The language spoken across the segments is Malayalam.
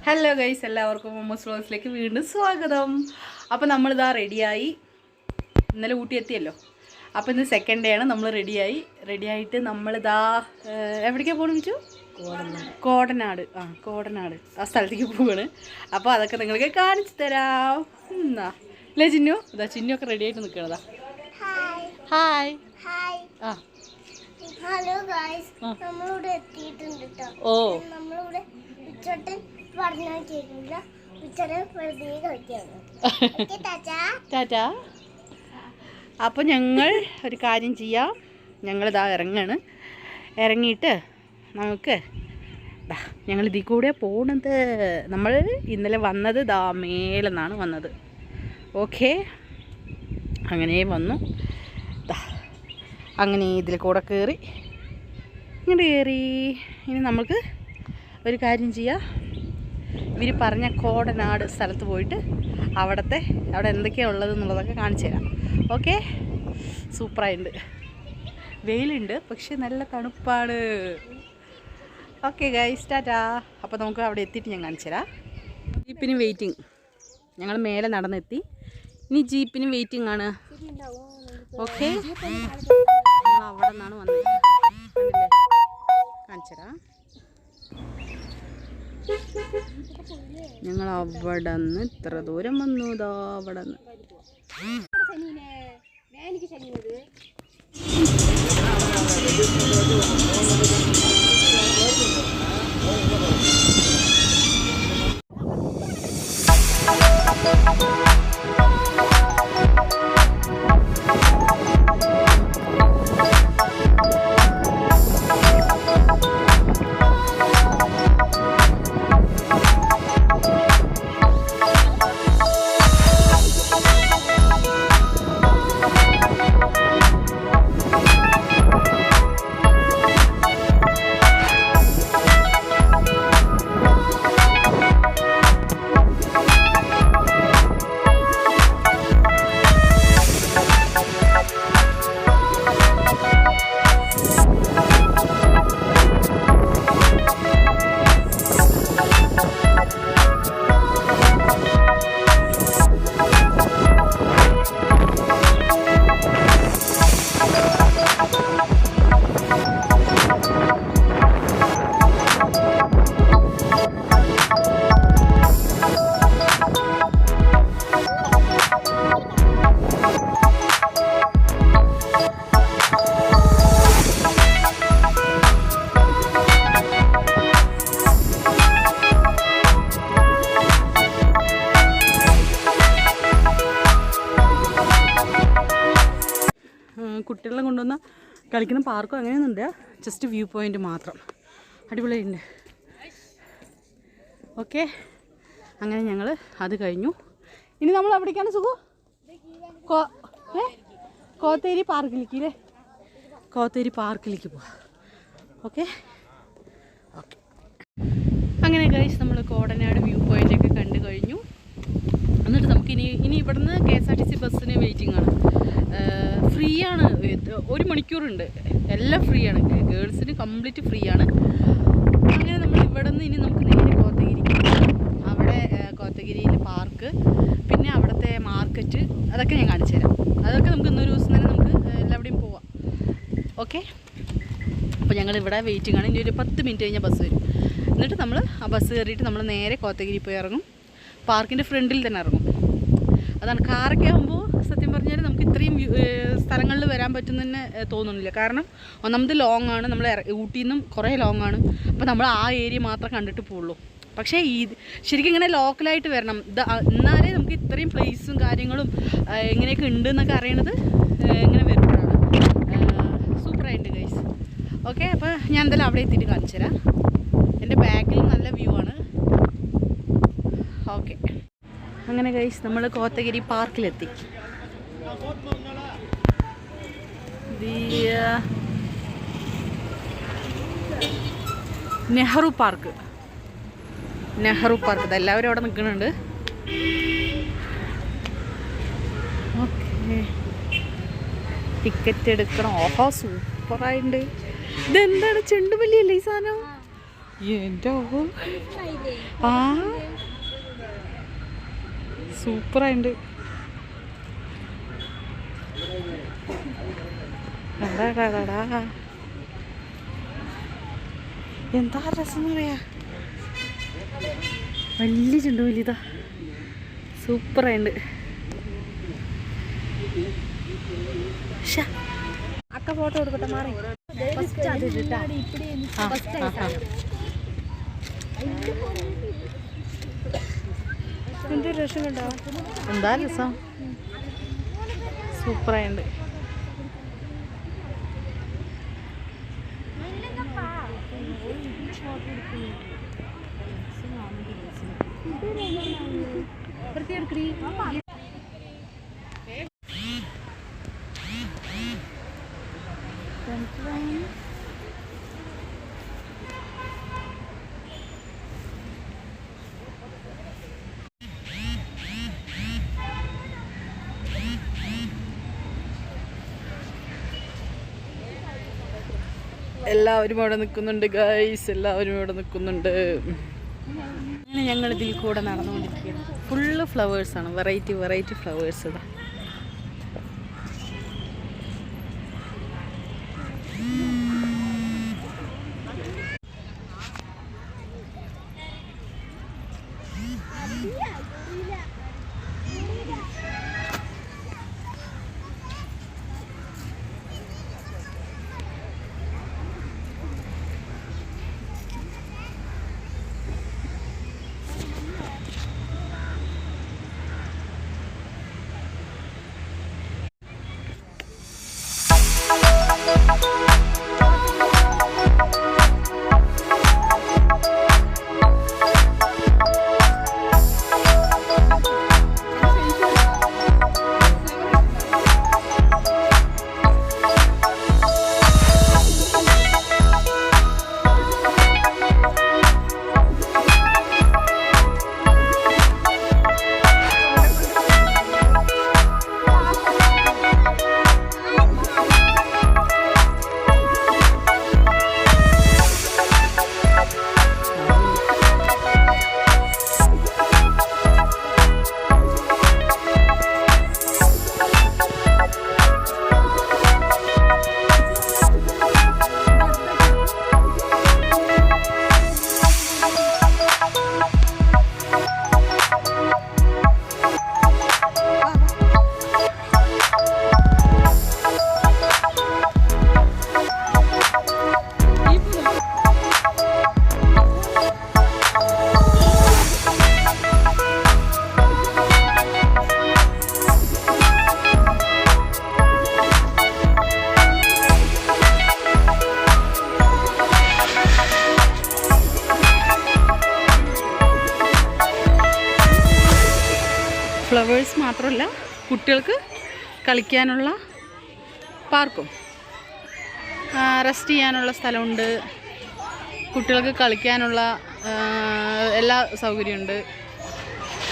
ഹലോ ഗൈസ്, എല്ലാവർക്കും മൊമോസ് വ്ലോഗ്സിലേക്ക് വീണ്ടും സ്വാഗതം. അപ്പോൾ നമ്മളിതാ റെഡിയായി. ഇന്നലെ ഊട്ടി എത്തിയല്ലോ. അപ്പോൾ ഇന്ന് സെക്കൻഡ് ഡേ ആണ്. നമ്മൾ റെഡിയായിട്ട് നമ്മളിതാ എവിടേക്കാണ് പോകണം വെച്ചു? കോടനാട്. കോടനാട് ആ സ്ഥലത്തേക്ക് പോവാണ്. അപ്പോൾ അതൊക്കെ നിങ്ങൾക്ക് കാണിച്ചു തരാം. എന്നാ അല്ലേ ചിന്നു? ഇതാ ചിന്നുവൊക്കെ റെഡി ആയിട്ട് നിൽക്കണതാ. ഹായ്. ആ ഹലോ ഗൈസ്, നമ്മളിവിടെ എത്തിയിട്ടുണ്ട് കേട്ടോ. ഓ, നമ്മളിവിടെ ഉച്ചോട്ടൻ പറഞ്ഞാൽ കേൾക്കില്ല. ഉച്ചോട്ടൻ വെറുതെ കളിക്കാണ്. ടാറ്റാ. അപ്പോൾ ഞങ്ങൾ ഒരു കാര്യം ചെയ്യാം. ഞങ്ങളിതാ ഇറങ്ങിയിട്ട് നമുക്ക് ഞങ്ങൾ ഇതിൽ കൂടെ പോണത്. നമ്മൾ ഇന്നലെ വന്നത് ദാ മേലെന്നാണ് വന്നത്. ഓക്കെ, അങ്ങനെ വന്നു. അങ്ങനെ ഇതിൽ കൂടെ കയറി ഇനി നമുക്ക് ഒരു കാര്യം ചെയ്യാം. ഇവർ പറഞ്ഞ കോടനാട് സ്ഥലത്ത് പോയിട്ട് അവിടെ എന്തൊക്കെയാണ് ഉള്ളത് എന്നുള്ളതൊക്കെ കാണിച്ചു തരാം. ഓക്കെ, സൂപ്പറായിട്ടുണ്ട്. വെയിലുണ്ട്, പക്ഷെ നല്ല തണുപ്പാണ്. Okay guys, Tata. അപ്പോൾ നമുക്ക് അവിടെ എത്തിയിട്ട് ഞാൻ കാണിച്ചു തരാം. ജീപ്പിന് വെയിറ്റിംഗ്. ഞങ്ങൾ മേലെ നടന്നെത്തി. ഇനി ജീപ്പിന് വെയിറ്റിംഗ് ആണ്. ഓക്കെ, ഞങ്ങൾ അവിടെ നിന്നാണ് വന്നത്. കണ്ടില്ലേ? കാണിച്ചരാ. ഞങ്ങൾ അവിടെ നിന്ന് ഇത്ര ദൂരം വന്നു. ഇതാ അവിടെ നിന്ന് കുട്ടികളെ കൊണ്ടുവന്ന കളിക്കുന്ന പാർക്കും അങ്ങനെയൊന്നുമില്ല. ജസ്റ്റ് വ്യൂ പോയിൻ്റ് മാത്രം. അടിപൊളിയുണ്ട്. ഓക്കെ, അങ്ങനെ ഞങ്ങൾ അത് കഴിഞ്ഞു. ഇനി നമ്മൾ എവിടേക്കാണ് സുഖം? കോത്തേരി പാർക്കിലേക്ക് കോത്തേരി പാർക്കിലേക്ക് പോവാം. ഓക്കെ, അങ്ങനെ ഗൈസ് നമ്മൾ കോടനാട് വ്യൂ പോയിൻ്റൊക്കെ കണ്ടു കഴിഞ്ഞു. എന്നിട്ട് നമുക്ക് ഇനി ഇവിടുന്ന് KSRTC ബസ്സിന് വെയിറ്റിംഗ് ആണ്. ഫ്രീ ആണ്. 1 മണിക്കൂറുണ്ട്. എല്ലാം ഫ്രീ ആണ്. ഗേൾസിന് കംപ്ലീറ്റ് ഫ്രീ ആണ്. അങ്ങനെ നമ്മൾ ഇവിടെ നിന്ന് ഇനി നമുക്ക് നേരെ കോത്തഗിരിക്ക്. അവിടെ കോത്തഗിരിയിൽ പാർക്ക്, പിന്നെ അവിടുത്തെ മാർക്കറ്റ്, അതൊക്കെ ഞാൻ കാണിച്ചു തരാം. അതൊക്കെ നമുക്ക് ഇന്നൊരു ദിവസം തന്നെ നമുക്ക് എല്ലാവിടെയും പോവാം. ഓക്കെ, അപ്പോൾ ഞങ്ങൾ ഇവിടെ വെയിറ്റിംഗ് ആണ്. ഇനി ഒരു 10 മിനിറ്റ് കഴിഞ്ഞാൽ ബസ് വരും. എന്നിട്ട് നമ്മൾ ആ ബസ് കയറിയിട്ട് നമ്മൾ നേരെ കോത്തഗിരി പോയി ഇറങ്ങും. പാർക്കിൻ്റെ ഫ്രണ്ടിൽ തന്നെ ഇറങ്ങും. അതാണ്. കാറൊക്കെ ആകുമ്പോൾ സത്യം പറഞ്ഞാൽ നമുക്ക് ഇത്രയും സ്ഥലങ്ങളിൽ വരാൻ പറ്റുന്നതന്നെ തോന്നുന്നില്ല. കാരണം ഒന്നാമത് ലോങ് ആണ്. നമ്മൾ ഊട്ടിയിൽ നിന്നും കുറേ ലോങ് ആണ്. അപ്പോൾ നമ്മൾ ആ ഏരിയ മാത്രമേ കണ്ടിട്ട് പോവുള്ളൂ. പക്ഷേ ശരിക്കും ഇങ്ങനെ ലോക്കലായിട്ട് വരണം. എന്നാലേ നമുക്ക് ഇത്രയും പ്ലേസും കാര്യങ്ങളും എങ്ങനെയൊക്കെ ഉണ്ട് എന്നൊക്കെ അറിയണത് ഇങ്ങനെ വരുമ്പോഴാണ്. സൂപ്പറായിട്ട് ഗൈസ്. ഓക്കെ, അപ്പോൾ ഞാൻ എന്തായാലും അവിടെ എത്തിയിട്ട് കാണിച്ചു തരാം. എൻ്റെ ബാക്കിൽ നല്ല വ്യൂ ആണ്. ഓക്കെ, അങ്ങനെ ഗൈസ് നമ്മൾ കോത്തഗിരി പാർക്കിലെത്തി. നെഹ്റു പാർക്ക്. ഇതെല്ലാവരും അവിടെ നിൽക്കുന്നുണ്ട്. ഓക്കെ, ടിക്കറ്റ് എടുക്കണം. ഓഹോ, സൂപ്പറായിട്ടുണ്ട്. ഇതെന്താണ്? ചെണ്ടുമല്ലിയല്ലേ ഈ സാധനം? എൻ്റെ ആ സൂപ്പറായിട്ടുണ്ട്. എന്താ രസം പറയാ, വലിയ ചെണ്ടു വലിയതാ, സൂപ്പറായിട്ടുണ്ട്. അക്ക ഫോട്ടോ കൊടുക്കട്ടെ മാറി. എന്തൊരു രസം കണ്ടോ, എന്താ രസം, സൂപ്പറായിട്ടുണ്ട്. എല്ലാവരും അവിടെ നിൽക്കുന്നുണ്ട് ഗൈസ്, എല്ലാവരും ഇവിടെ നിൽക്കുന്നുണ്ട്. അങ്ങനെ ഞങ്ങൾ ഇതിൽ കൂടെ നടന്നുകൊണ്ടിരിക്കുകയാണ്. ഫുള്ള് ഫ്ലവേഴ്സാണ്, വെറൈറ്റി വെറൈറ്റി ഫ്ലവേഴ്സ്. ഇതാ ഫ്ലവേഴ്സ് മാത്രമല്ല, കുട്ടികൾക്ക് കളിക്കാനുള്ള പാർക്കും റെസ്റ്റ് ചെയ്യാനുള്ള സ്ഥലമുണ്ട്, കുട്ടികൾക്ക് കളിക്കാനുള്ള എല്ലാ സൗകര്യമുണ്ട്.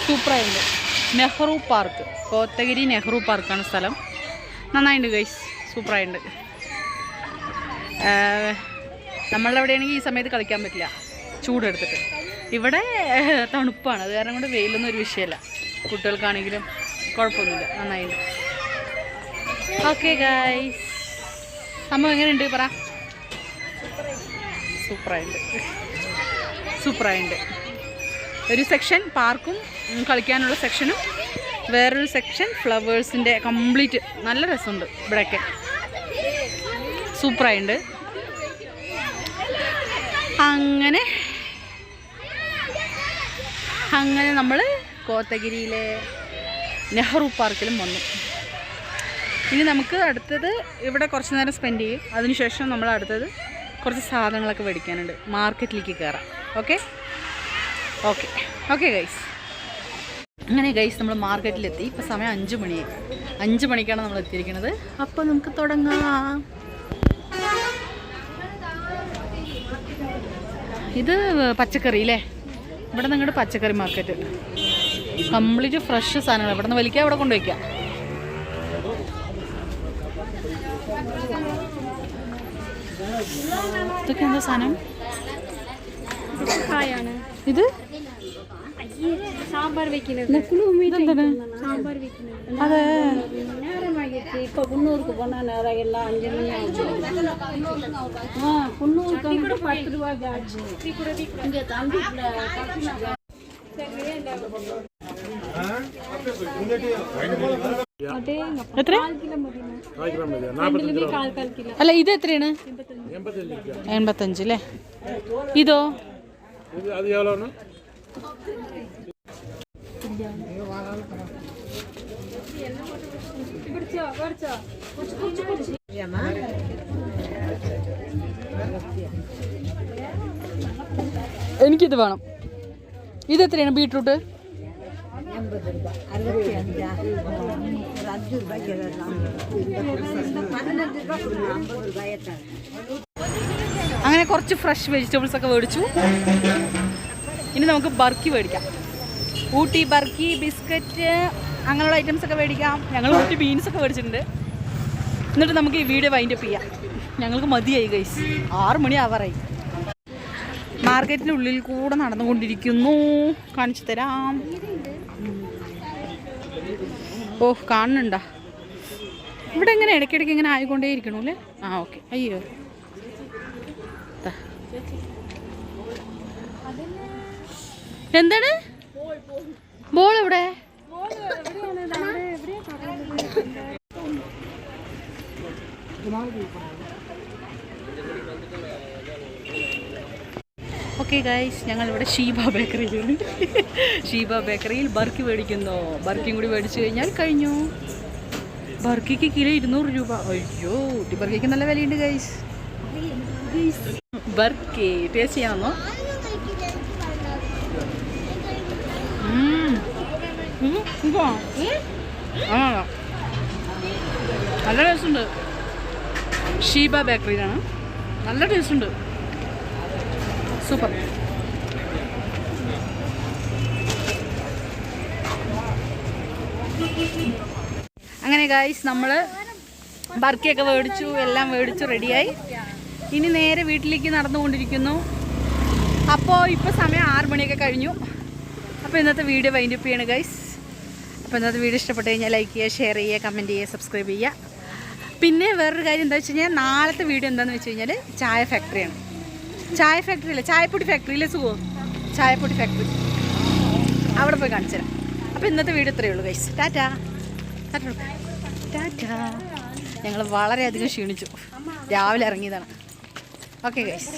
സൂപ്പറായിട്ടുണ്ട്. നെഹ്റു പാർക്ക്, കോത്തഗിരി നെഹ്റു പാർക്കാണ് സ്ഥലം. നന്നായിട്ടുണ്ട് ഗൈസ്, സൂപ്പറായിട്ടുണ്ട്. നമ്മളുടെ അവിടെയാണെങ്കിൽ ഈ സമയത്ത് കളിക്കാൻ പറ്റില്ല, ചൂടെടുത്തിട്ട്. ഇവിടെ തണുപ്പാണ്, അത് കാരണം കൊണ്ട് വെയിലൊന്നും ഒരു വിഷയമല്ല, കുട്ടികൾക്കാണെങ്കിലും കുഴപ്പമൊന്നുമില്ല, നന്നായിട്ടുണ്ട്. ഓക്കെ ഗൈസ്, സംഭവം എങ്ങനെയുണ്ട് പറ? സൂപ്പറായിട്ടുണ്ട്. ഒരു സെക്ഷൻ പാർക്കും കളിക്കാനുള്ള സെക്ഷനും, വേറൊരു സെക്ഷൻ ഫ്ലവേഴ്സിൻ്റെ കംപ്ലീറ്റ്. നല്ല രസമുണ്ട് ഇവിടെയൊക്കെ, സൂപ്പറായിട്ടുണ്ട്. അങ്ങനെ നമ്മൾ കോത്തഗിരിയിലെ നെഹ്റു പാർക്കിലും വന്നു. ഇനി നമുക്ക് അടുത്തത് ഇവിടെ കുറച്ച് നേരം സ്പെൻഡ് ചെയ്യും. അതിനുശേഷം നമ്മൾ അടുത്തത് കുറച്ച് സാധനങ്ങളൊക്കെ മേടിക്കാനുണ്ട്, മാർക്കറ്റിലേക്ക് കയറാം. Okay guys. അങ്ങനെ ഗൈസ് നമ്മൾ മാർക്കറ്റിലെത്തി. ഇപ്പോൾ സമയം 5 മണിയായി. 5 മണിക്കാണ് നമ്മൾ എത്തിയിരിക്കുന്നത്. അപ്പോൾ നമുക്ക് തുടങ്ങാം. ഇത് പച്ചക്കറി അല്ലേ? ഇവിടെ നിങ്ങളുടെ പച്ചക്കറി മാർക്കറ്റ്, കംപ്ലീറ്റ് ഫ്രഷ് സാധനങ്ങൾ. ഇവിടെ നിന്ന് വലിക്കുക, ഇവിടെ കൊണ്ടുവയ്ക്കാം. ഇതൊക്കെ എന്താ സാധനം? കായാണ് ഇത് സാമ്പാർ വെക്കുന്നത് ഇതെന്താണ്? സാമ്പാർ വെക്കുന്നത് അതെ. நேரம் ஆகிடுச்சு இப்போ குன்னூருக்கு போனால் நேரம் எல்லாம் 5 மணி ஆச்சு குன்னூருக்கு வந்து 10 ரூபாய்க்கு ஆச்சு இங்கே தம்பிக்குள்ள എത്ര? അല്ല ഇത് എത്രയാണ്? 85 അല്ലേ? ഇതോ? എനിക്കിത് വേണം. ഇതെത്രയാണ് ബീട്രൂട്ട്? അങ്ങനെ കുറച്ച് ഫ്രഷ് വെജിറ്റബിൾസ് ഒക്കെ മേടിച്ചു. ഇനി നമുക്ക് ബർക്കി മേടിക്കാം. ഊട്ടി ബർക്കി, ബിസ്ക്കറ്റ് അങ്ങനെയുള്ള ഐറ്റംസ് ഒക്കെ മേടിക്കാം. ഞങ്ങൾ ഊട്ടി ബീൻസ് ഒക്കെ മേടിച്ചിട്ടുണ്ട്. എന്നിട്ട് നമുക്ക് ഈ വീഡിയോ വൈൻഡപ്പ് ചെയ്യാം. ഞങ്ങൾക്ക് മതിയായി ഗൈസ്, 6 മണി ആവാറായി. മാർക്കറ്റിൻ്റെ ഉള്ളിൽ കൂടെ നടന്നുകൊണ്ടിരിക്കുന്നു. കാണിച്ചു തരാം. ഓ കാണുന്നുണ്ടാ? ഇവിടെ എങ്ങനെ ഇടയ്ക്കിടയ്ക്ക് ഇങ്ങനെ ആയിക്കൊണ്ടേ ഇരിക്കണു അല്ലേ? ആ ഓക്കെ. അയ്യോ എന്താണ് ബോൾ എവിടെ? ഓക്കെ ഗൈസ്, ഞങ്ങളിവിടെ ഷീബ ബേക്കറിയിലുണ്ട്. ഷീബ ബേക്കറിയിൽ ബർക്കി മേടിക്കുന്നു. ബർക്കിയും കൂടി മേടിച്ചു കഴിഞ്ഞാൽ കഴിഞ്ഞു. ബർക്കിക്ക് കിലോ 200 രൂപ. അയ്യോ, ഊട്ടി ബർക്കിക്ക് നല്ല വിലയുണ്ട് ഗൈസ്. ബർക്കി ടേസ്റ്റ് ചെയ്യാമെന്നോ? നല്ല ടേസ്റ്റ് ഉണ്ട്. ഷീബ ബേക്കറിയിലാണ്. നല്ല ടേസ്റ്റ് ഉണ്ട്. സൂപ്പർ. അങ്ങനെ ഗൈസ് നമ്മൾ ബർക്കിയൊക്കെ മേടിച്ചു, എല്ലാം മേടിച്ചു, റെഡിയായി. ഇനി നേരെ വീട്ടിലേക്ക് നടന്നുകൊണ്ടിരിക്കുന്നു. അപ്പോൾ ഇപ്പോൾ സമയം 6 മണിയൊക്കെ കഴിഞ്ഞു. അപ്പോൾ ഇന്നത്തെ വീഡിയോ വൈൻഡപ്പ് ചെയ്യണം ഗൈസ്. അപ്പോൾ ഇന്നത്തെ വീഡിയോ ഇഷ്ടപ്പെട്ട് കഴിഞ്ഞാൽ ലൈക്ക് ചെയ്യുക, ഷെയർ ചെയ്യുക, കമൻറ്റ് ചെയ്യുക, സബ്സ്ക്രൈബ് ചെയ്യുക. പിന്നെ വേറൊരു കാര്യം എന്താ വെച്ച് കഴിഞ്ഞാൽ, നാളത്തെ വീഡിയോ എന്താണെന്ന് വെച്ച് കഴിഞ്ഞാൽ ചായ ഫാക്ടറിയാണ്. ചായ ഫാക്ടറി അല്ലേ, ചായപ്പൊടി ഫാക്ടറി അല്ലേ സുഖം? ചായപ്പൊടി ഫാക്ടറി അവിടെ പോയി കാണിച്ചു തരാം. അപ്പോൾ ഇന്നത്തെ വീഡിയോ ഇത്രയേ ഉള്ളൂ ഗൈസ്. ടാറ്റാ ടാറ്റാ. ഞങ്ങൾ വളരെയധികം ക്ഷീണിച്ചു, രാവിലെ ഇറങ്ങിയതാണ്. Okay guys.